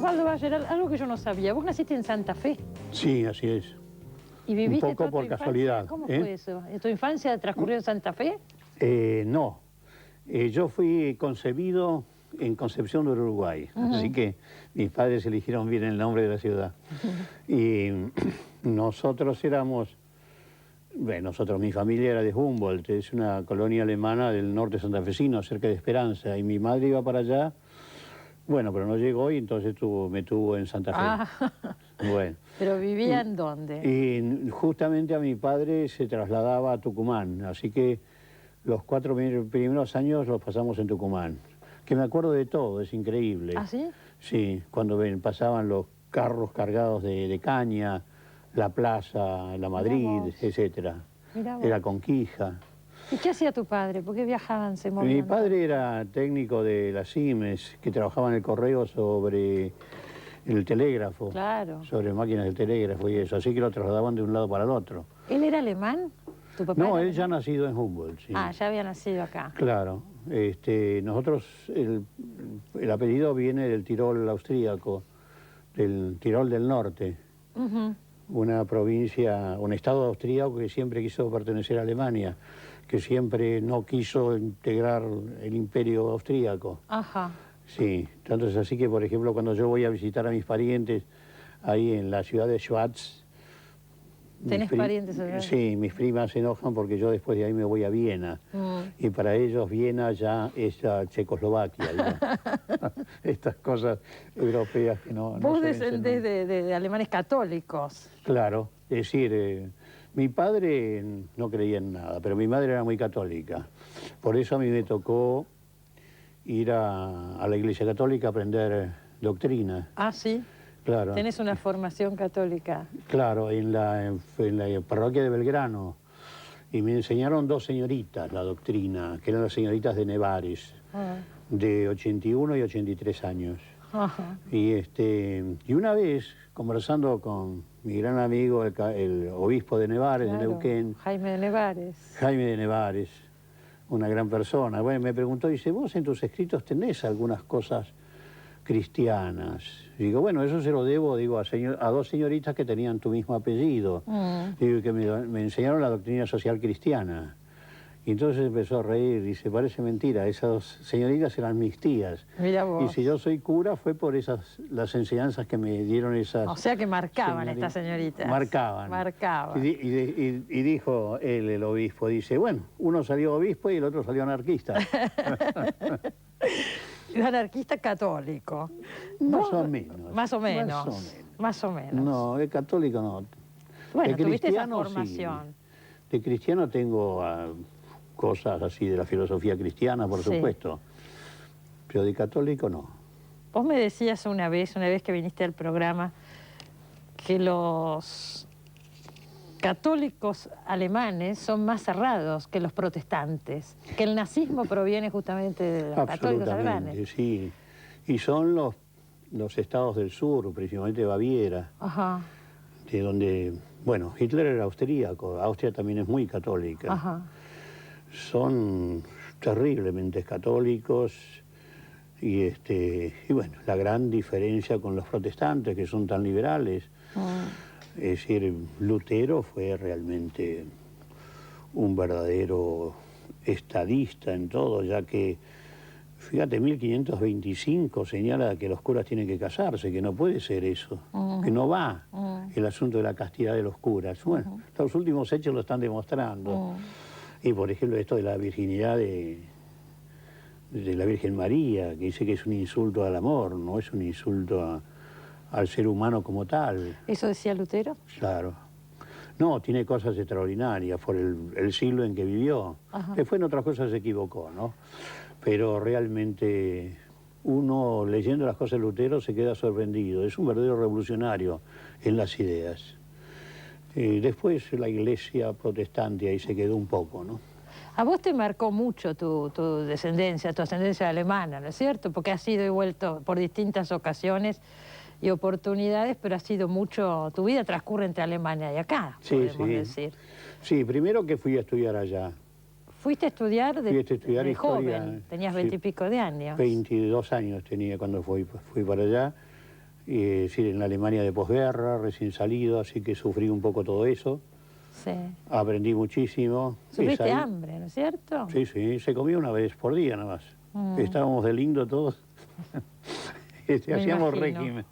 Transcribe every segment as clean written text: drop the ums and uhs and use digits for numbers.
Osvaldo Bayer, algo que yo no sabía. Vos naciste en Santa Fe. Sí, así es. ¿Y viviste un poco por casualidad. ¿Cómo fue eso? ¿Tu infancia transcurrió en Santa Fe? No. Yo fui concebido en Concepción del Uruguay, así que mis padres eligieron bien el nombre de la ciudad. Y nosotros éramos, bueno, mi familia era de Humboldt, es una colonia alemana del norte santafesino, cerca de Esperanza, y mi madre iba para allá, bueno, pero no llegó y entonces me tuvo en Santa Fe. Ah. Bueno. ¿Pero vivía en dónde? Y justamente a mi padre se trasladaba a Tucumán, así que los 4 primeros años los pasamos en Tucumán. Que me acuerdo de todo, es increíble. ¿Ah, sí? Sí, cuando pasaban los carros cargados de caña, la plaza, la Madrid, etcétera. Era Conquija. ¿Y qué hacía tu padre? ¿Por qué viajaban, se movían? Mi padre era técnico de la Siemens, que trabajaba en el correo sobre el telégrafo. Claro. Sobre máquinas de telégrafo y eso, así que lo trasladaban de un lado para el otro. ¿Él era alemán? ¿Tu papá No, era él ya nacido en Humboldt, sí. Ah, ya había nacido acá. Claro. Nosotros, el apellido viene del Tirol austríaco, del Tirol del Norte, una provincia, un estado austríaco que siempre quiso pertenecer a Alemania, que siempre no quiso integrar el imperio austríaco. Ajá. Sí, tanto es así que, por ejemplo, cuando yo voy a visitar a mis parientes ahí en la ciudad de Schwaz, ¿tenés parientes allá? Sí, mis primas se enojan porque yo después de ahí me voy a Viena. Y para ellos Viena ya es la Checoslovaquia. Estas cosas europeas que no... Vos descendés de alemanes católicos. Claro, es decir, mi padre no creía en nada, pero mi madre era muy católica. Por eso a mí me tocó ir a la Iglesia Católica a aprender doctrina. Ah, ¿sí? Claro. ¿Tenés una formación católica? Claro, en la parroquia de Belgrano. Y me enseñaron 2 señoritas la doctrina, que eran las señoritas de Nevares, de 81 y 83 años. Ajá. Y una vez, conversando con mi gran amigo, el obispo de Nevares, de Neuquén. Jaime de Nevares. Jaime de Nevares, una gran persona. Bueno, me preguntó, dice, ¿vos en tus escritos tenés algunas cosas cristianas? Digo, bueno, eso se lo debo, digo, a 2 señoritas que tenían tu mismo apellido. Digo, que me enseñaron la doctrina social cristiana. Y entonces empezó a reír, dice, parece mentira, esas 2 señoritas eran mis tías. Mira vos. Y si yo soy cura fue por las enseñanzas que me dieron esas... O sea que marcaban estas señoritas. Marcaban. Marcaban. Y dijo él, el obispo, dice, bueno, uno salió obispo y el otro salió anarquista. Anarquista católico. Más o menos. Más o menos. Más o menos. No, de católico no. Bueno, de tuviste esa cristiano, formación. Sí. De cristiano tengo cosas así de la filosofía cristiana, por supuesto. Pero de católico no. Vos me decías una vez que viniste al programa, que los católicos alemanes son más cerrados que los protestantes, que el nazismo proviene justamente de los católicos alemanes. Sí, y son los estados del sur, principalmente Baviera, de donde, bueno, Hitler era austríaco, Austria también es muy católica. Son terriblemente católicos y bueno, la gran diferencia con los protestantes, que son tan liberales. Es decir, Lutero fue realmente un verdadero estadista en todo, ya que, fíjate, 1525 señala que los curas tienen que casarse, que no puede ser eso, que no va el asunto de la castidad de los curas. Bueno, los últimos hechos lo están demostrando. Y, por ejemplo, esto de la virginidad de la Virgen María, que dice que es un insulto al amor, no es un insulto al ser humano como tal. ¿Eso decía Lutero? Claro. No, tiene cosas extraordinarias por el siglo en que vivió. Después en otras cosas se equivocó, ¿no? Pero realmente uno, leyendo las cosas de Lutero, se queda sorprendido. Es un verdadero revolucionario en las ideas. Después la iglesia protestante ahí se quedó un poco, ¿no? A vos te marcó mucho tu ascendencia alemana, ¿no es cierto? Porque has ido y vuelto por distintas ocasiones y oportunidades, pero ha sido mucho, tu vida transcurre entre Alemania y acá, podemos decir. Sí, primero que fui a estudiar allá. ¿Fuiste a estudiar de historia, joven? Tenías 20 y pico de años. 22 años tenía cuando fui para allá. es decir, en la Alemania de posguerra, recién salido, así que sufrí un poco todo eso. Sí. Aprendí muchísimo. ¿Sufriste hambre, no es cierto? Sí, sí, se comía una vez por día nada más. Estábamos de lindo todos. Hacíamos régimen.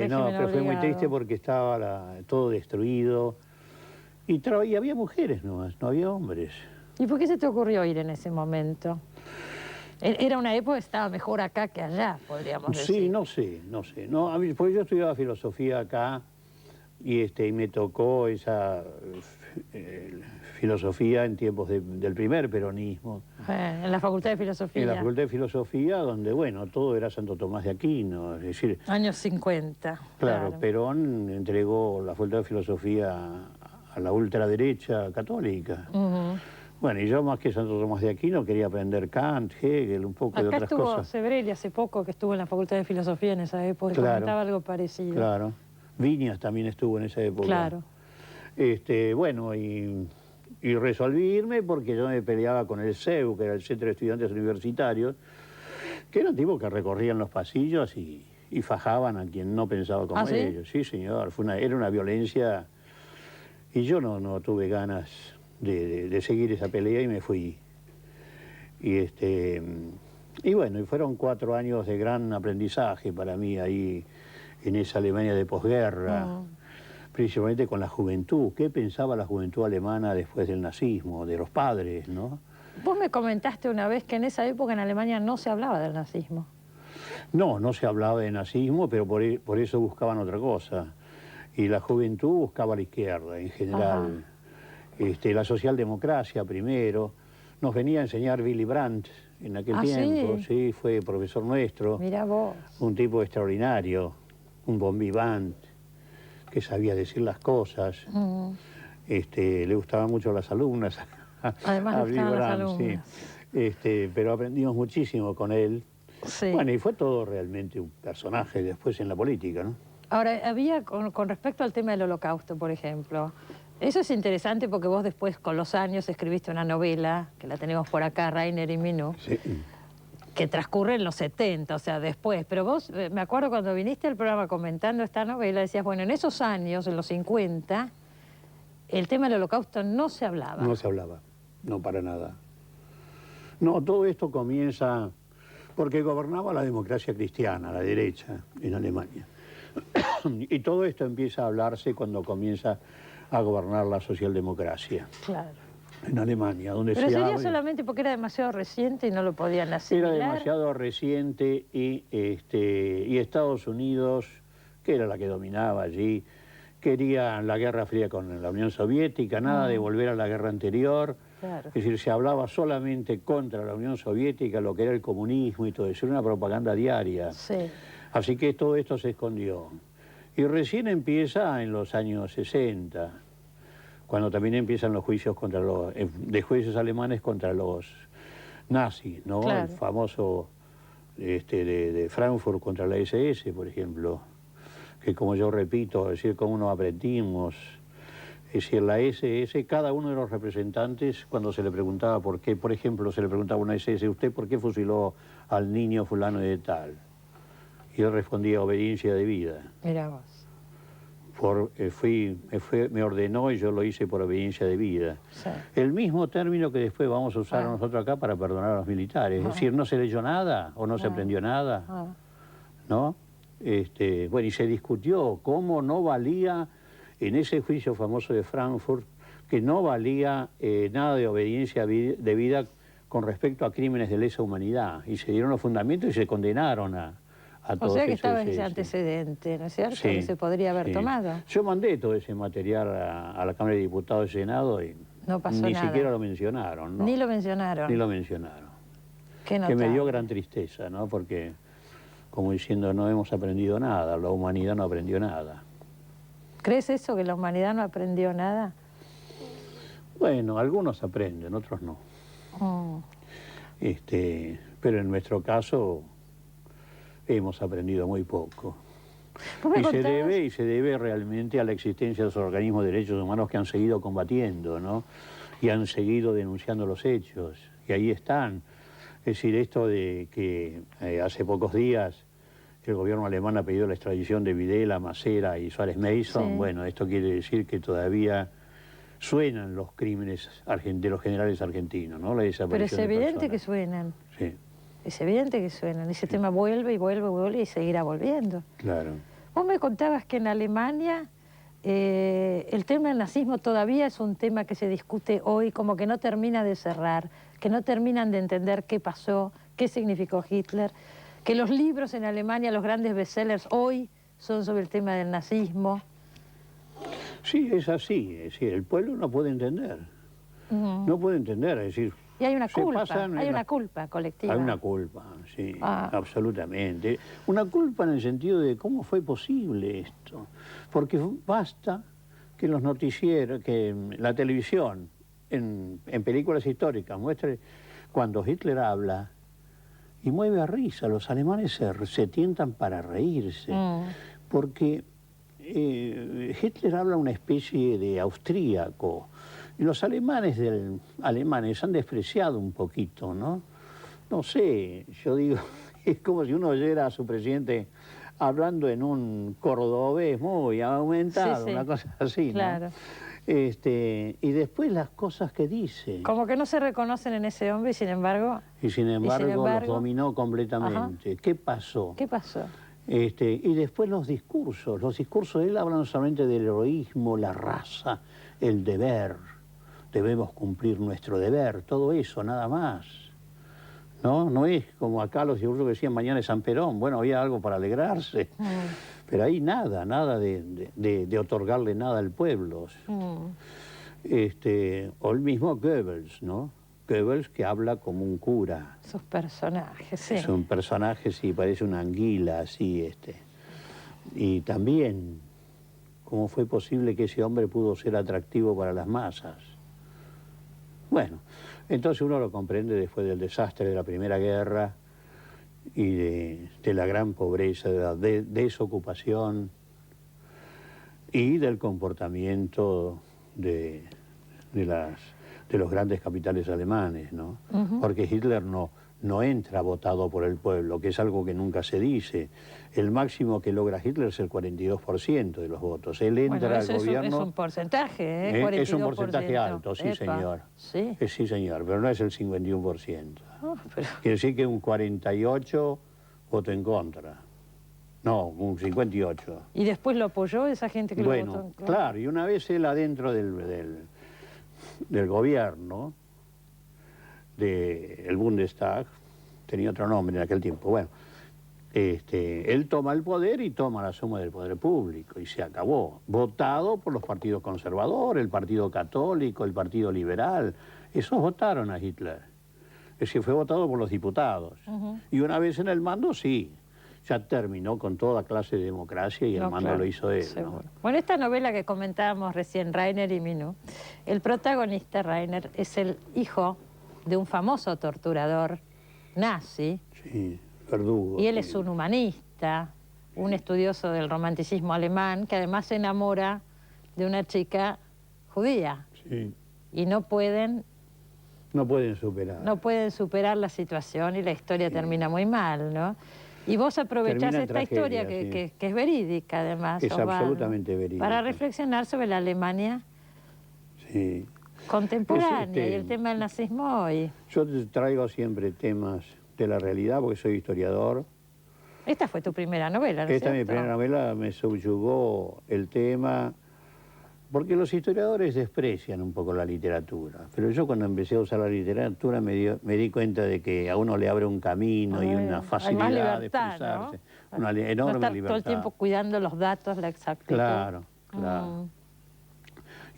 No, pero fue muy triste porque estaba todo destruido. Y había mujeres nomás, no había hombres. ¿Y por qué se te ocurrió ir en ese momento? Era una época que estaba mejor acá que allá, podríamos decir. Sí, no sé. No, a mí, porque yo estudiaba filosofía acá y me tocó esa filosofía en tiempos del primer peronismo. En la Facultad de Filosofía. En la Facultad de Filosofía, donde, bueno, todo era Santo Tomás de Aquino, es decir... Años 50. Claro, Perón entregó la Facultad de Filosofía a la ultraderecha católica. Bueno, y yo más que Santo Tomás de Aquino quería aprender Kant, Hegel, un poco de otras cosas. Acá estuvo Sebrelli hace poco, que estuvo en la Facultad de Filosofía en esa época, y comentaba algo parecido. Claro. Viñas también estuvo en esa época. Claro. Bueno, y resolví irme porque yo me peleaba con el CEU, que era el Centro de Estudiantes Universitarios, que eran tipos que recorrían los pasillos y fajaban a quien no pensaba como ellos. Sí, señor, era una violencia y yo no tuve ganas de seguir esa pelea y me fui. Y bueno, y fueron 4 años de gran aprendizaje para mí ahí en esa Alemania de posguerra, principalmente con la juventud. ¿Qué pensaba la juventud alemana después del nazismo, de los padres, no? Vos me comentaste una vez que en esa época en Alemania no se hablaba del nazismo. No se hablaba de nazismo, pero por eso buscaban otra cosa. Y la juventud buscaba la izquierda en general. La socialdemocracia primero. Nos venía a enseñar Willy Brandt en aquel tiempo. Sí, fue profesor nuestro. Mirá vos. Un tipo extraordinario, un bon vivant, que sabía decir las cosas. Le gustaban mucho las alumnas. Además le gustaban las alumnas. Sí. Pero aprendimos muchísimo con él. Sí. Bueno, y fue todo realmente un personaje después en la política, ¿no? Ahora, había con respecto al tema del Holocausto, por ejemplo, eso es interesante porque vos después, con los años, escribiste una novela, que la tenemos por acá, Rainer y Minú, que transcurre en los 70, o sea, después. Pero vos, me acuerdo cuando viniste al programa comentando esta novela, decías, bueno, en esos años, en los 50, el tema del Holocausto no se hablaba. No se hablaba, no para nada. No, todo esto comienza porque gobernaba la democracia cristiana, la derecha, en Alemania. Y todo esto empieza a hablarse cuando comienza a gobernar la socialdemocracia. Claro. En Alemania, donde Pero sería solamente porque era demasiado reciente y no lo podían asimilar. Era demasiado reciente y Estados Unidos, que era la que dominaba allí, quería la Guerra Fría con la Unión Soviética, nada de volver a la guerra anterior. Claro. Es decir, se hablaba solamente contra la Unión Soviética, lo que era el comunismo y todo eso, era una propaganda diaria. Sí. Así que todo esto se escondió. Y recién empieza en los años 60, cuando también empiezan los juicios de jueces alemanes contra los nazis, ¿no? Claro. El famoso de Frankfurt contra la SS, por ejemplo, que como yo repito, es decir, cómo nos aprendimos. Es decir, la SS, cada uno de los representantes, cuando se le preguntaba por qué, por ejemplo, se le preguntaba a una SS, ¿usted por qué fusiló al niño fulano de tal? Y él respondía, obediencia de vida. Mirá vos. Me ordenó y yo lo hice por obediencia de vida. Sí. El mismo término que después vamos a usar nosotros acá para perdonar a los militares. Es decir, no se leyó nada o no se aprendió nada, ¿no? Bueno, y se discutió cómo no valía, en ese juicio famoso de Frankfurt, que no valía nada de obediencia de vida con respecto a crímenes de lesa humanidad. Y se dieron los fundamentos y se condenaron a todos. O sea que estaba ese antecedente, ¿no es cierto? Sí, que se podría haber tomado. Yo mandé todo ese material a la Cámara de Diputados y Senado y no pasó ni nada. siquiera lo mencionaron, ¿no? Ni lo mencionaron. Ni lo mencionaron. Qué que me dio gran tristeza, ¿no? Porque, como diciendo, no hemos aprendido nada, la humanidad no aprendió nada. ¿Crees eso, que la humanidad no aprendió nada? Bueno, algunos aprenden, otros no. Pero en nuestro caso hemos aprendido muy poco. Y se debe realmente a la existencia de los organismos de derechos humanos que han seguido combatiendo, ¿no? Y han seguido denunciando los hechos. Y ahí están. Es decir, esto de que hace pocos días que el gobierno alemán ha pedido la extradición de Videla, Macera y Suárez Mason. Sí. Bueno, esto quiere decir que todavía suenan los crímenes de los generales argentinos, ¿no? La desaparición. Pero es evidente que suenan. Sí. Es evidente que suenan. Ese tema vuelve y vuelve y vuelve y seguirá volviendo. Claro. Vos me contabas que en Alemania el tema del nazismo todavía es un tema que se discute hoy, como que no termina de cerrar, que no terminan de entender qué pasó, qué significó Hitler, que los libros en Alemania, los grandes bestsellers hoy son sobre el tema del nazismo. Sí, es así. Es decir, el pueblo no puede entender. No puede entender, es decir... Y hay una culpa, una culpa colectiva. Hay una culpa, sí, absolutamente. Una culpa en el sentido de cómo fue posible esto. Porque basta que los noticieros, que la televisión, en películas históricas, muestre cuando Hitler habla y mueve a risa. Los alemanes se tientan para reírse. Porque Hitler habla una especie de austríaco. Y los alemanes han despreciado un poquito, ¿no? No sé, yo digo, es como si uno oyera a su presidente hablando en un cordobés muy aumentado, una cosa así, ¿no? Claro. Y después las cosas que dice. Como que no se reconocen en ese hombre y sin embargo... Y sin embargo los dominó completamente. ¿Qué pasó? ¿Qué pasó? Y después los discursos de él hablan solamente del heroísmo, la raza, el deber. Debemos cumplir nuestro deber, todo eso, nada más. No es como acá los discursos que decían mañana es San Perón. Bueno, había algo para alegrarse, pero ahí nada de otorgarle nada al pueblo. O el mismo Goebbels, ¿no? Goebbels que habla como un cura. Sus personajes, sí. Es un personaje, sí, parece una anguila, así, Y también, ¿cómo fue posible que ese hombre pudo ser atractivo para las masas? Bueno, entonces uno lo comprende después del desastre de la Primera Guerra y de la gran pobreza, de la desocupación y del comportamiento de los grandes capitales alemanes, ¿no? Porque Hitler no entra votado por el pueblo, que es algo que nunca se dice. El máximo que logra Hitler es el 42% de los votos. Él entra al gobierno... Es un porcentaje, ¿eh? 42%. Es un porcentaje alto, sí, señor. ¿Sí? Sí, señor, pero no es el 51%. Pero... Quiere decir que un 48% votó en contra. No, un 58%. ¿Y después lo apoyó esa gente que lo votó en contra? Claro, y una vez él adentro del gobierno, del Bundestag, tenía otro nombre en aquel tiempo, bueno, él toma el poder y toma la suma del poder público y se acabó. Votado por los partidos conservadores, el Partido Católico, el Partido Liberal, esos votaron a Hitler. Es decir, fue votado por los diputados. Y una vez en el mando, sí, ya terminó con toda clase de democracia y el mando lo hizo él, ¿no? Bueno, esta novela que comentábamos recién, Rainer y Minú, el protagonista, Rainer, es el hijo de un famoso torturador nazi. Sí, verdugo. Y él es un humanista, un estudioso del romanticismo alemán, que además se enamora de una chica judía. Sí. Y no pueden superar. No pueden superar la situación y la historia termina muy mal, ¿no? Y vos aprovechás esta historia que es verídica, además. Es Osvaldo, absolutamente verídica. para reflexionar sobre la Alemania contemporánea y el tema del nazismo hoy. Yo te traigo siempre temas de la realidad porque soy historiador. Esta fue tu primera novela, ¿no es cierto? Mi primera novela, me subyugó el tema, porque los historiadores desprecian un poco la literatura, pero yo cuando empecé a usar la literatura me di cuenta de que a uno le abre un camino y una facilidad de expresarse, ¿no? Una enorme no estar libertad. Todo el tiempo cuidando los datos, la exactitud. Claro, claro.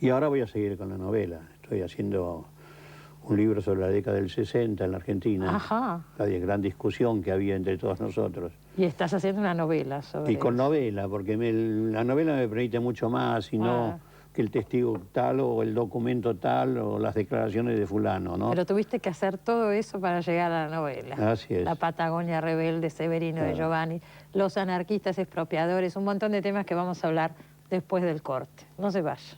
Y ahora voy a seguir con la novela. Estoy haciendo un libro sobre la década del 60 en la Argentina. La gran discusión que había entre todos nosotros. Y estás haciendo una novela sobre Y con novela, porque la novela me permite mucho más, y no que el testigo tal o el documento tal o las declaraciones de fulano, ¿no? Pero tuviste que hacer todo eso para llegar a la novela. Así es. La Patagonia rebelde, Severino de Giovanni, los anarquistas expropiadores, un montón de temas que vamos a hablar después del corte. No se vaya.